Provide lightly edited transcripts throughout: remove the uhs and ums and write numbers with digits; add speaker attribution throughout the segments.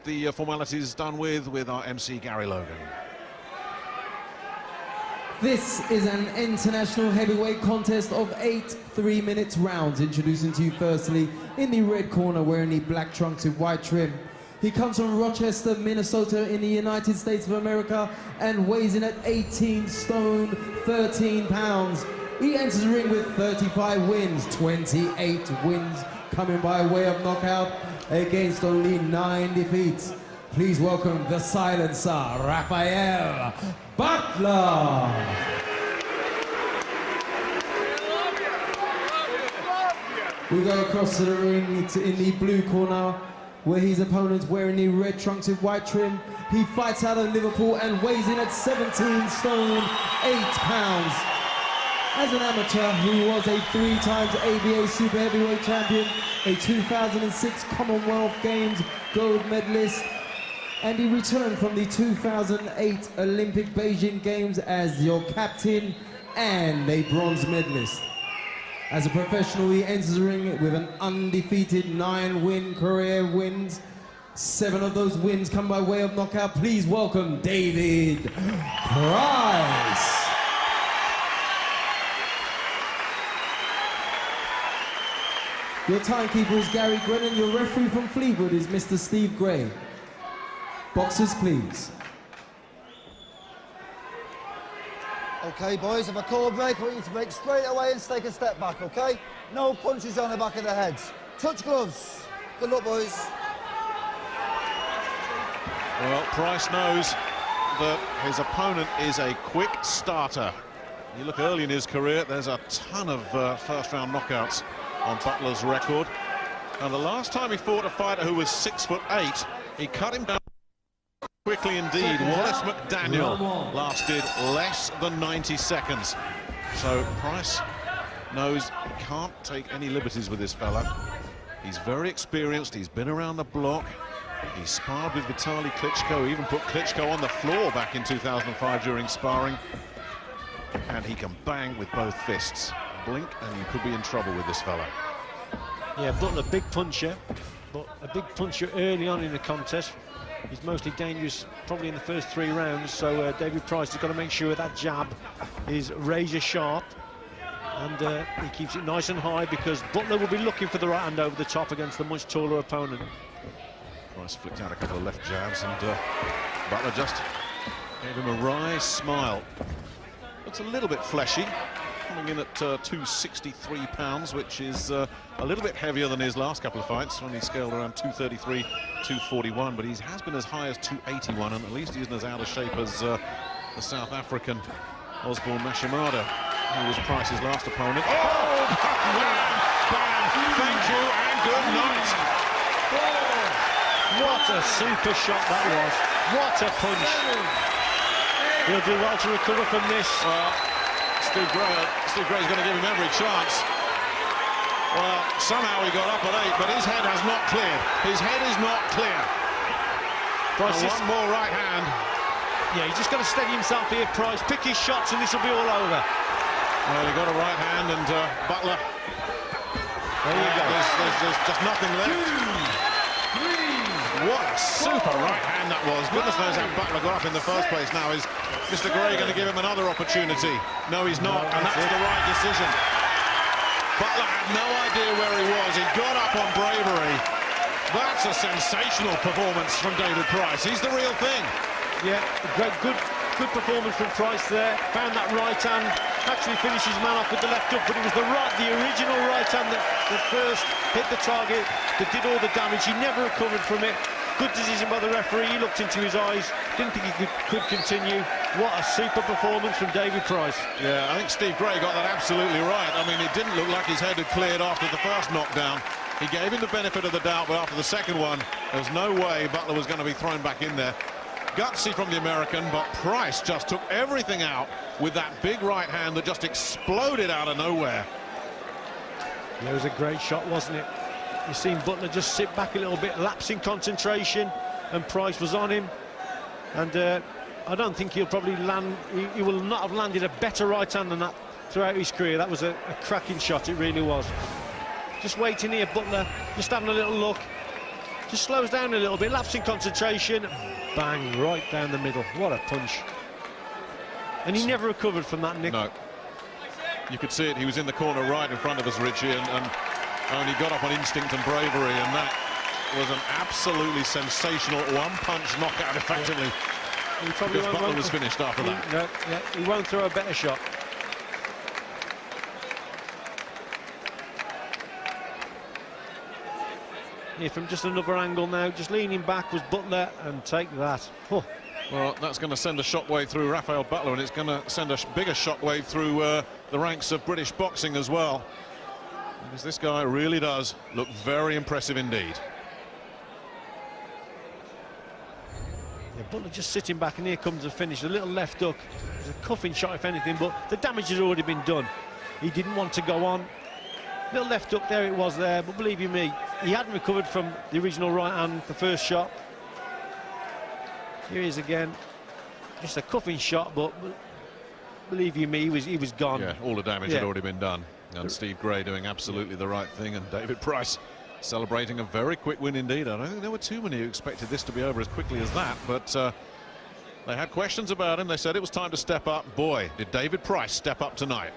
Speaker 1: The formalities done with our MC Gary Logan.
Speaker 2: This is an international heavyweight contest of 8 3-minute rounds. Introducing to you firstly, in the red corner, wearing the black trunks with white trim. He comes from Rochester, Minnesota in the United States of America and weighs in at 18 stone, 13 pounds. He enters the ring with 35 wins, 28 wins coming by way of knockout against only 9 defeats. Please welcome the silencer, Raphael Butler. We go across to the ring in the blue corner, where his opponent's wearing the red trunks with white trim. He fights out of Liverpool and weighs in at 17 stone, 8 pounds. As an amateur, he was a 3 times ABA Super Heavyweight Champion, a 2006 Commonwealth Games gold medalist, and he returned from the 2008 Olympic Beijing Games as your captain and a bronze medalist. As a professional, he enters the ring with an undefeated 9-win career wins. 7 of those wins come by way of knockout. Please welcome David Price. Your timekeeper is Gary Grennan. Your referee from Fleetwood is Mr. Steve Gray. Boxers, please.
Speaker 3: Okay, boys, if I call a break, I want you to break straight away and take a step back, okay? No punches on the back of the heads. Touch gloves. Good luck, boys.
Speaker 1: Well, Price knows that his opponent is a quick starter. You look early in his career, there's a ton of first-round knockouts on Butler's record. And the last time he fought a fighter who was 6'8", he cut him down quickly indeed. Wallace McDaniel lasted less than 90 seconds. So Price knows he can't take any liberties with this fella. He's very experienced, he's been around the block. He sparred with Vitaly Klitschko, even put Klitschko on the floor back in 2005 during sparring. And he can bang with both fists. Blink and you could be in trouble with this fella.
Speaker 4: Yeah, Butler, big puncher, but a big puncher early on in the contest. He's mostly dangerous probably in the first 3 rounds, so David Price has got to make sure that jab is razor sharp, and he keeps it nice and high, because Butler will be looking for the right hand over the top against the much taller opponent.
Speaker 1: Price flicked out a couple of left jabs, and Butler just gave him a wry smile. Looks a little bit fleshy, coming in at 263 pounds, which is a little bit heavier than his last couple of fights, when he scaled around 233, 241, but he has been as high as 281, and at least he isn't as out of shape as the South African Osborne Nashimada, who was Price's last opponent. Oh, bam! Thank you and good night.
Speaker 4: What a super shot that was. What a punch. He'll do well to recover from this.
Speaker 1: Steve Gray's going to give him every chance. Well, somehow he got up at 8, but his head has not cleared. His head is not clear. Price, one more right hand.
Speaker 4: Yeah, he's just got to steady himself here, Price. Pick his shots and this will be all over.
Speaker 1: Well, he got a right hand, and Butler.
Speaker 4: There you go.
Speaker 1: There's just nothing left. What a super right hand that was. Goodness knows how Butler got up in the first place. Now is Mr. Gray going to give him another opportunity? No, he's not, and that's the right decision. Butler had no idea where he was. He got up on bravery. That's a sensational performance from David Price. He's the real thing.
Speaker 4: Yeah, good performance from Price there. Found that right hand. Actually finished his man off with the left hook, but it was the original right hand that first hit the target, that did all the damage. He never recovered from it. Good decision by the referee. He looked into his eyes, didn't think he could continue. What a super performance from David Price.
Speaker 1: Yeah, I think Steve Gray got that absolutely right. I mean, it didn't look like his head had cleared after the first knockdown. He gave him the benefit of the doubt, but after the second one, there was no way Butler was going to be thrown back in there. Gutsy from the American, but Price just took everything out with that big right hand that just exploded out of nowhere.
Speaker 4: Yeah, it was a great shot, wasn't it? You've seen Butler just sit back a little bit, lapse in concentration, and Price was on him. And I don't think he'll probably land, he will not have landed a better right hand than that throughout his career. That was a cracking shot, it really was. Just waiting here, Butler, just having a little look. just slows down a little bit, lapsing concentration, bang, right down the middle. What a punch. And he never recovered from that, Nick.
Speaker 1: No. You could see it, he was in the corner right in front of us, Richie, and only got up on instinct and bravery, and that was an absolutely sensational one-punch knockout, effectively.
Speaker 4: Yeah. He probably
Speaker 1: because Butler was finished after that.
Speaker 4: No, yeah, he won't throw a better shot. Here from just another angle now, just leaning back was Butler, and take that. Oh.
Speaker 1: Well, that's going to send a shockwave through Raphael Butler, and it's going to send a bigger shockwave through the ranks of British boxing as well. Because this guy really does look very impressive indeed.
Speaker 4: Yeah, Butler just sitting back, and here comes the finish. A little left hook. It was a cuffing shot, if anything, but the damage has already been done. He didn't want to go on. Little left hook, there it was there, but believe you me, he hadn't recovered from the original right hand, the first shot. Here he is again. Just a cuffing shot, but believe you me, he was gone.
Speaker 1: Yeah, all the damage had already been done. And Steve Gray doing absolutely the right thing, and David Price celebrating a very quick win indeed. I don't think there were too many who expected this to be over as quickly as that, but they had questions about him. They said it was time to step up. Boy, did David Price step up tonight.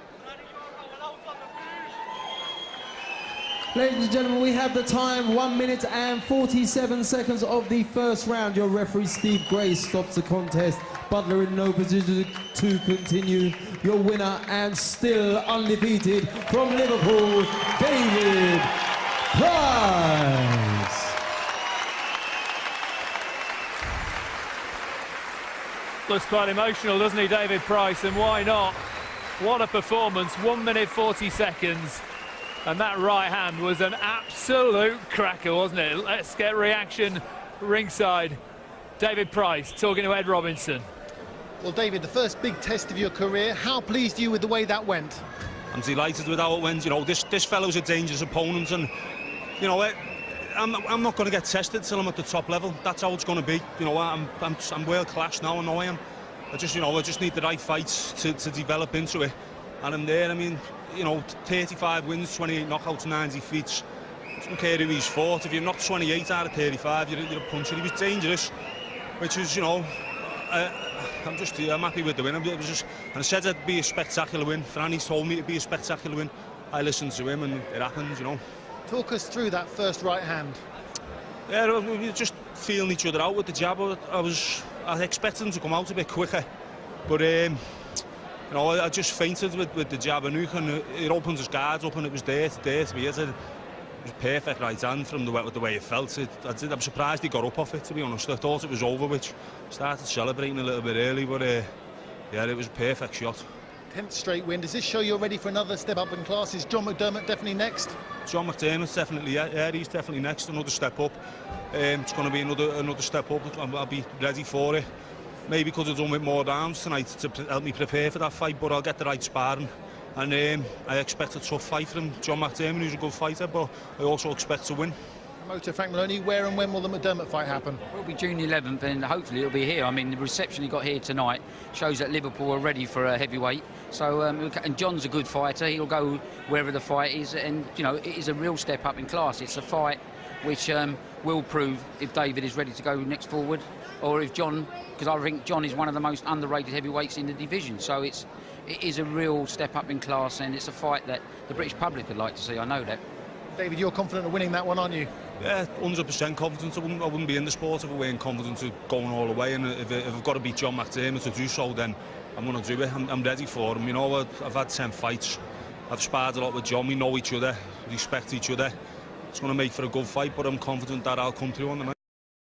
Speaker 2: Ladies and gentlemen, we have the time, 1 minute and 47 seconds of the first round. Your referee, Steve Gray, stops the contest. Butler in no position to continue. Your winner and still undefeated from Liverpool, David Price.
Speaker 5: Looks quite emotional, doesn't he, David Price? And why not? What a performance, 1 minute 40 seconds. And that right hand was an absolute cracker, wasn't it? Let's get reaction ringside. David Price talking to Ed Robinson.
Speaker 6: Well, David, the first big test of your career, how pleased are you with the way that went?
Speaker 7: I'm delighted with how it went. You know, this fellow's a dangerous opponent, and you know, I'm not going to get tested till I'm at the top level. That's how it's going to be. You know, I'm world class now. I know I am. I just need the right fights to develop into it, and I'm there. I mean, you know, 35 wins, 28 knockouts, 90 defeats. I don't care who he's fought. If you're not 28 out of 35, you're a puncher. He was dangerous, which is, you know, I'm happy with the win. It was just, and I said it'd be a spectacular win. Franny's told me it'd be a spectacular win. I listened to him, and it happened, you know.
Speaker 6: Talk us through that first right hand.
Speaker 7: Yeah, we were just feeling each other out with the jab. I expected him to come out a bit quicker, but you know, I just fainted with the jab. I knew it opened his guards up, and it was there to be hit. It was perfect right hand from the way it felt. I'm surprised he got up off it, to be honest. I thought it was over, which started celebrating a little bit early, but yeah, it was a perfect shot.
Speaker 6: 10th straight win. Does this show you're ready for another step up in class? Is John McDermott definitely next?
Speaker 7: John McDermott's definitely, yeah, he's definitely next. Another step up. It's going to be another step up. I'll be ready for it. Maybe because I've done with more rounds tonight to help me prepare for that fight, but I'll get the right sparring. And I expect a tough fight from John McDermott, who's a good fighter, but I also expect to win.
Speaker 6: Promoter Frank Maloney, where and when will the McDermott fight happen?
Speaker 8: It'll be June 11th, and hopefully it'll be here. I mean, the reception he got here tonight shows that Liverpool are ready for a heavyweight. So, and John's a good fighter. He'll go wherever the fight is, and you know, it is a real step up in class. It's a fight which will prove if David is ready to go next forward, or if John, because I think John is one of the most underrated heavyweights in the division. So it is a real step up in class, and it's a fight that the British public would like to see. I know that.
Speaker 6: David, you're confident of winning that one, aren't you?
Speaker 7: Yeah, 100% confident. I wouldn't be in the sport if I weren't confident of going all the way. And if I've got to beat John McDermott to do so, then I'm going to do it. I'm ready for him. You know, I've had 10 fights. I've sparred a lot with John. We know each other, respect each other. It's going to make for a good fight, but I'm confident that I'll come through on the night.